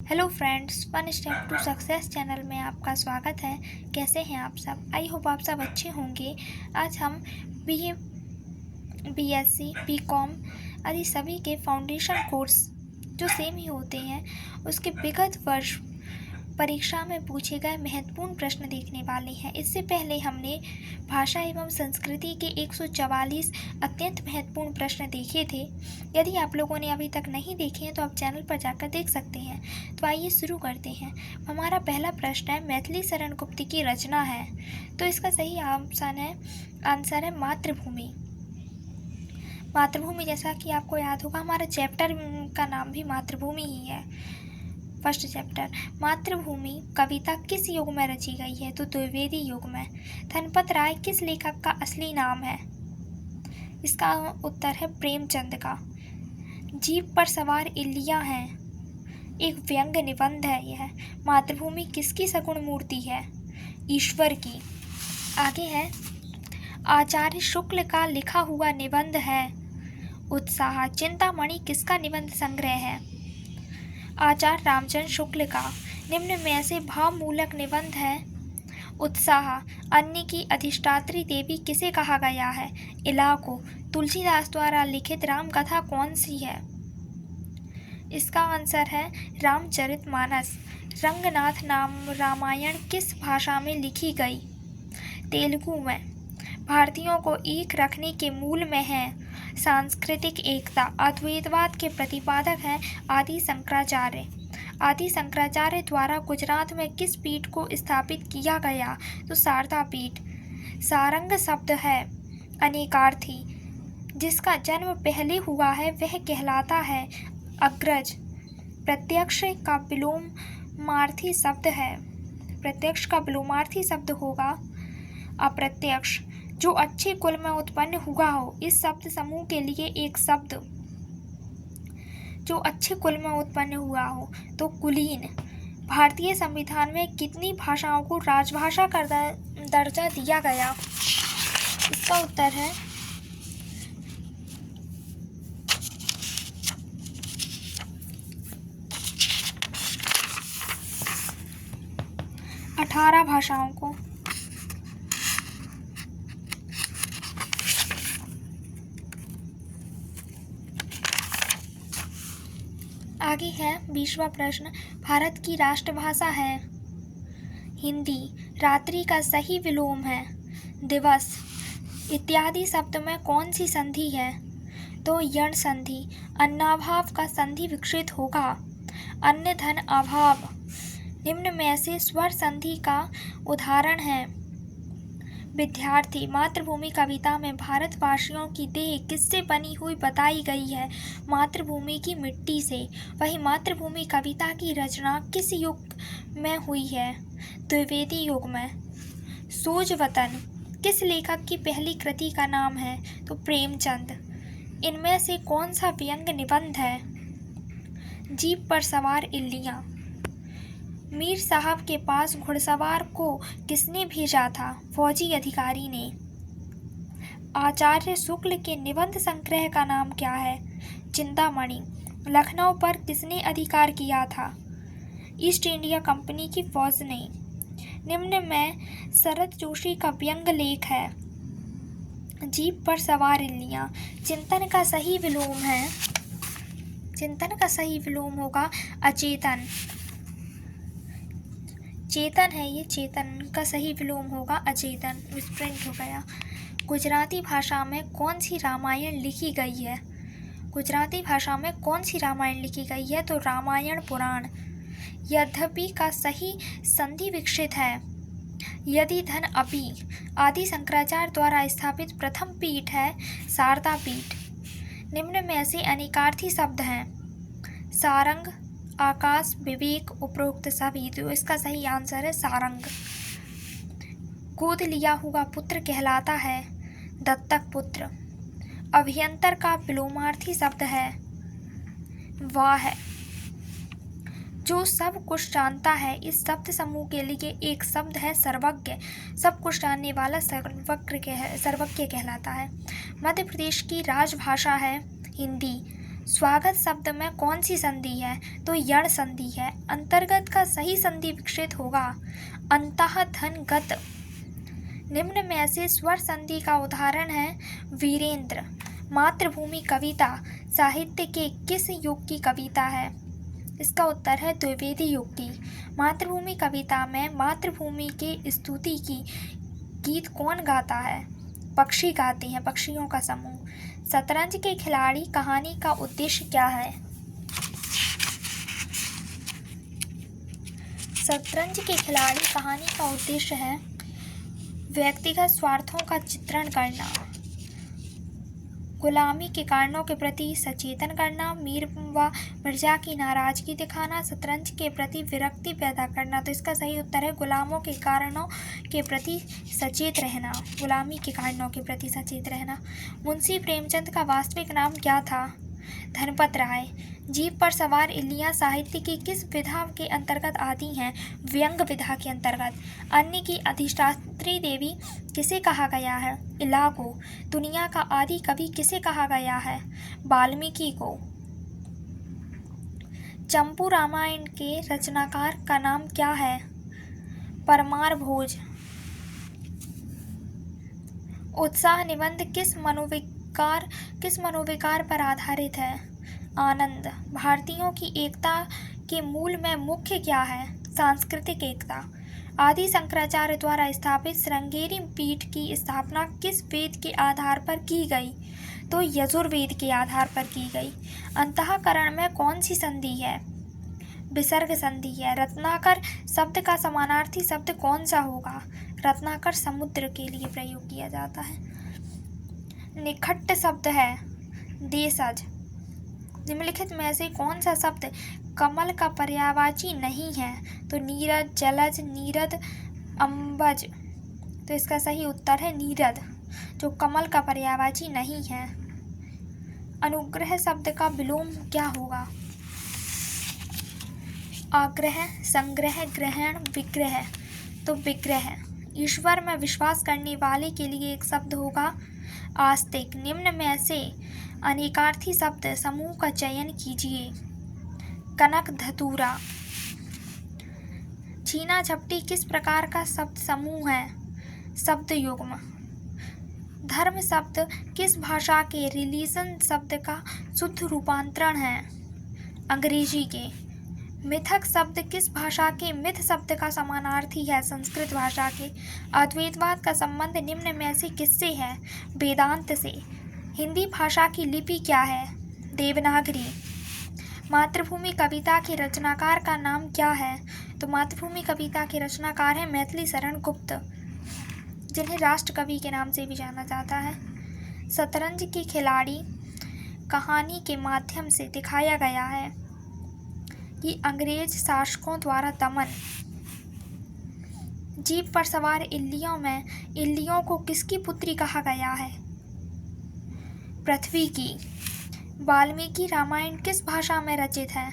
Hello friends, one step to success channel में आपका स्वागत है। कैसे हैं आप सब? आई होप आप सब अच्छे होंगे। आज हम बीए, बीएससी, बीकॉम आदि सभी के फाउंडेशन कोर्स जो सेम ही होते हैं उसके विगत वर्ष परीक्षा में पूछे गए महत्वपूर्ण प्रश्न देखने वाले हैं। इससे पहले हमने भाषा एवं संस्कृति के 144 अत्यंत महत्वपूर्ण प्रश्न देखे थे। यदि आप लोगों ने अभी तक नहीं देखे हैं तो आप चैनल पर जाकर देख सकते हैं। तो आइए शुरू करते हैं। हमारा पहला प्रश्न है, मैथिली शरण गुप्त की रचना है, तो इसका सही आंसर है मातृभूमि। मातृभूमि, जैसा कि आपको याद होगा, हमारा चैप्टर का नाम भी मातृभूमि ही है। First chapter. मातृभूमि कविता किस युग में रची गई है? तो द्विवेदी युग में। धनपत राय किस लेखक का असली नाम है? इसका उत्तर है प्रेमचंद का। जीप पर सवार इल्लियां हैं एक व्यंग निबंध है यह। मातृभूमि किसकी सगुण मूर्ति है? ईश्वर की। आगे है, आचार्य शुक्ल का लिखा हुआ निबंध है उत्साह। चिंतामणि किसका निबंध संग्रह है? आचार्य रामचंद्र शुक्ल का। निम्न में से भावमूलक निबंध है उत्साह। अन्य की अधिष्ठात्री देवी किसे कहा गया है? इला को। तुलसीदास द्वारा लिखित राम कथा कौन सी है? इसका आंसर है रामचरितमानस। रंगनाथ नाम रामायण किस भाषा में लिखी गई? तेलुगु में। भारतीयों को एक रखने के मूल में है सांस्कृतिक एकता। अद्वैतवाद के प्रतिपादक हैं आदि शंकराचार्य। आदि शंकराचार्य द्वारा गुजरात में किस पीठ को स्थापित किया गया? तो शारदा पीठ। सारंग शब्द है अनेकार्थी। जिसका जन्म पहले हुआ है वह कहलाता है अग्रज। प्रत्यक्ष का विलोमार्थी शब्द है। प्रत्यक्ष का विलोमार्थी शब्द होगा अप्रत्यक्ष। जो अच्छे कुल में उत्पन्न हुआ हो, इस शब्द समूह के लिए एक शब्द। जो अच्छे कुल में उत्पन्न हुआ हो तो कुलीन। भारतीय संविधान में कितनी भाषाओं को राजभाषा का दर्जा दिया गया? इसका उत्तर है 18 भाषाओं को। आगे है 20वां प्रश्न। भारत की राष्ट्रभाषा है हिंदी। रात्रि का सही विलोम है दिवस। इत्यादि शब्द में कौन सी संधि है? तो यण संधि। अन्नाभाव का संधि विकसित होगा अन्न धन अभाव। निम्न में से स्वर संधि का उदाहरण है विद्यार्थी। मातृभूमि कविता में भारतवासियों की देह किससे बनी हुई बताई गई है? मातृभूमि की मिट्टी से। वही मातृभूमि कविता की रचना किस युग में हुई है? द्विवेदी युग में। सूझ वतन किस लेखक की पहली कृति का नाम है? तो प्रेमचंद। इनमें से कौन सा व्यंग निबंध है? जीप पर सवार इल्लियां। मीर साहब के पास घुड़सवार को किसने भेजा था? फौजी अधिकारी ने। आचार्य शुक्ल के निबंध संग्रह का नाम क्या है? चिंतामणि। लखनऊ पर किसने अधिकार किया था? ईस्ट इंडिया कंपनी की फौज ने। निम्न में शरद जोशी का व्यंग लेख है जीप पर सवार इल्लियां। चिंतन का सही विलोम होगा अचेतन। चेतन है ये, चेतन का सही विलोम होगा अचेतन। मिसप्रिंट हो गया। गुजराती भाषा में कौन सी रामायण लिखी गई है? गुजराती भाषा में कौन सी रामायण लिखी गई है? तो रामायण पुराण। यद्यपि का सही संधि विकसित है यदि धन अपि। आदि शंकराचार्य द्वारा स्थापित प्रथम पीठ है शारदा पीठ। निम्न में से अनेकार्थी शब्द हैं सारंग, आकाश, विवेक, उपरोक्त सभी। तो इसका सही आंसर है सारंग। गोद लिया हुआ पुत्र कहलाता है दत्तक पुत्र। अभियंतर का विलोमार्थी शब्द है वाह। जो सब कुछ जानता है, इस शब्द समूह के लिए एक शब्द है सर्वज्ञ। सब कुछ जानने वाला सर्वज्ञ कहलाता है। मध्य प्रदेश की राजभाषा है हिंदी। स्वागत शब्द में कौन सी संधि है? तो यण संधि है। अंतर्गत का सही संधि विकसित होगा अंतः धन गत। निम्न में से स्वर संधि का उदाहरण है वीरेंद्र। मातृभूमि कविता साहित्य के किस युग की कविता है? इसका उत्तर है द्विवेदी युग की। मातृभूमि कविता में मातृभूमि की स्तुति की गीत कौन गाता है? पक्षी गाते हैं, पक्षियों का समूह। शतरंज के खिलाड़ी कहानी का उद्देश्य क्या है? शतरंज के खिलाड़ी कहानी का उद्देश्य है व्यक्तिगत स्वार्थों का चित्रण करना, गुलामी के कारणों के प्रति सचेतन करना, मीर व मिर्जा की नाराजगी दिखाना, शतरंज के प्रति विरक्ति पैदा करना। तो इसका सही उत्तर है गुलामों के कारणों के प्रति सचेत रहना, गुलामी के कारणों के प्रति सचेत रहना। मुंशी प्रेमचंद का वास्तविक नाम क्या था? धनपत राय। जीप पर सवार इल्लियां साहित्य की किस विधा के अंतर्गत आती हैं? व्यंग विधा के अंतर्गत। अन्न की अधिष्ठात्री देवी किसे कहा गया है? इला को। दुनिया का आदि कवि किसे कहा गया है? वाल्मीकि को। चंपू रामायण के रचनाकार का नाम क्या है? परमार भोज। उत्साह निबंध किस मनोविकार पर आधारित है? आनंद। भारतीयों की एकता के मूल में मुख्य क्या है? सांस्कृतिक एकता। आदि शंकराचार्य द्वारा स्थापित श्रृंगेरी पीठ की स्थापना किस वेद के आधार पर की गई? तो यजुर्वेद के आधार पर की गई। अंतःकरण में कौन सी संधि है? विसर्ग संधि है। रत्नाकर शब्द का समानार्थी शब्द कौन सा होगा? रत्नाकर समुद्र के लिए प्रयोग किया जाता है। निखट्ट शब्द है देशज। निम्नलिखित में से कौन सा शब्द कमल का पर्यायवाची नहीं है? तो नीरद, जलज, नीरद, अम्बज। तो इसका सही उत्तर है नीरद, जो कमल का पर्यायवाची नहीं है। अनुग्रह शब्द का विलोम क्या होगा? आग्रह, संग्रह, ग्रहण, विग्रह। तो विग्रह। ईश्वर में विश्वास करने वाले के लिए एक शब्द होगा आस्तिक। निम्न में से अनेकार्थी शब्द समूह का चयन कीजिए। कनक, धतूरा। छीना झपटी किस प्रकार का शब्द समूह है? शब्द युग्म। धर्म शब्द किस भाषा के रिलीजन शब्द का शुद्ध रूपांतरण है? अंग्रेजी के। मिथक शब्द किस भाषा के मिथ शब्द का समानार्थी है? संस्कृत भाषा के। अद्वैतवाद का संबंध निम्न में से किससे है? वेदांत से। हिंदी भाषा की लिपि क्या है? देवनागरी। मातृभूमि कविता के रचनाकार का नाम क्या है? तो मातृभूमि कविता के रचनाकार हैं मैथिली शरण गुप्त, जिन्हें राष्ट्र कवि के नाम से भी जाना जाता है। शतरंज के खिलाड़ी कहानी के माध्यम से दिखाया गया है कि अंग्रेज शासकों द्वारा दमन। जीप पर सवार इल्लियों में इल्लियों को किसकी पुत्री कहा गया है? पृथ्वी की। वाल्मीकि रामायण किस भाषा में रचित है?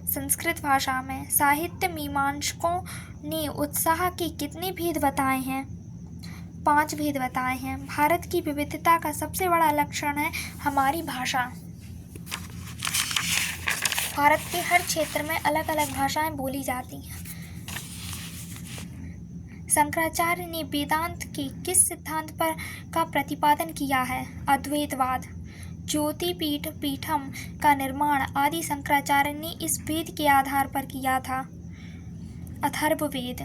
संस्कृत भाषा में। साहित्य मीमांसकों ने उत्साह के कितने भेद बताए हैं? 5 भेद बताए हैं। भारत की विविधता का सबसे बड़ा लक्षण है हमारी भाषा। भारत के हर क्षेत्र में अलग अलग भाषाएं बोली जाती हैं। शंकराचार्य ने वेदांत के किस सिद्धांत पर का प्रतिपादन किया है? अद्वैतवाद। ज्योतिपीठ पीठम का निर्माण आदि शंकराचार्य ने इस वेद के आधार पर किया था। अथर्ववेद।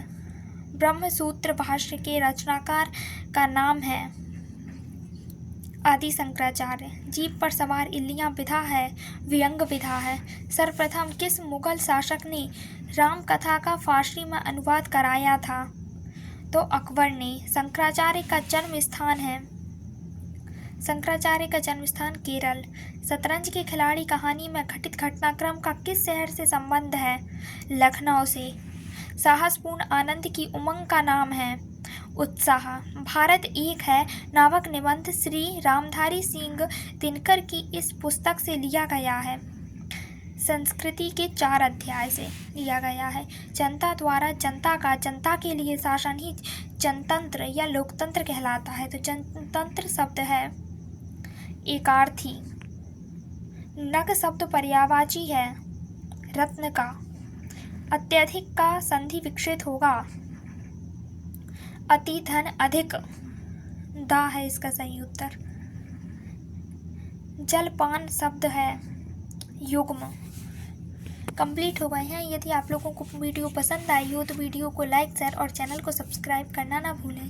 ब्रह्मसूत्र भाष्य के रचनाकार का नाम है आदि शंकराचार्य। जीप पर सवार इल्लियां विधा है व्यंग विधा है। सर्वप्रथम किस मुगल शासक ने राम कथा का फारसी में अनुवाद कराया था? तो अकबर ने। शंकराचार्य का जन्म स्थान है शंकराचार्य का जन्म स्थान केरल। शतरंज के खिलाड़ी कहानी में घटित घटनाक्रम का किस शहर से संबंध है? लखनऊ से। साहसपूर्ण आनंद की उमंग का नाम है उत्साह। भारत एक है नावक निबंध श्री रामधारी सिंह दिनकर की इस पुस्तक से लिया गया है। संस्कृति के 4 अध्याय से लिया गया है। जनता द्वारा जनता का जनता के लिए शासन ही जनतंत्र या लोकतंत्र कहलाता है। तो जनतंत्र शब्द है एकार्थी। नग शब्द पर्यायवाची है रत्न का। अत्यधिक का संधि विकसित होगा। अति धन अधिक दा है इसका सही उत्तर। जलपान शब्द है युग्म। कंप्लीट हो गए हैं। यदि आप लोगों को वीडियो पसंद आई हो तो वीडियो को लाइक शेयर और चैनल को सब्सक्राइब करना ना भूलें।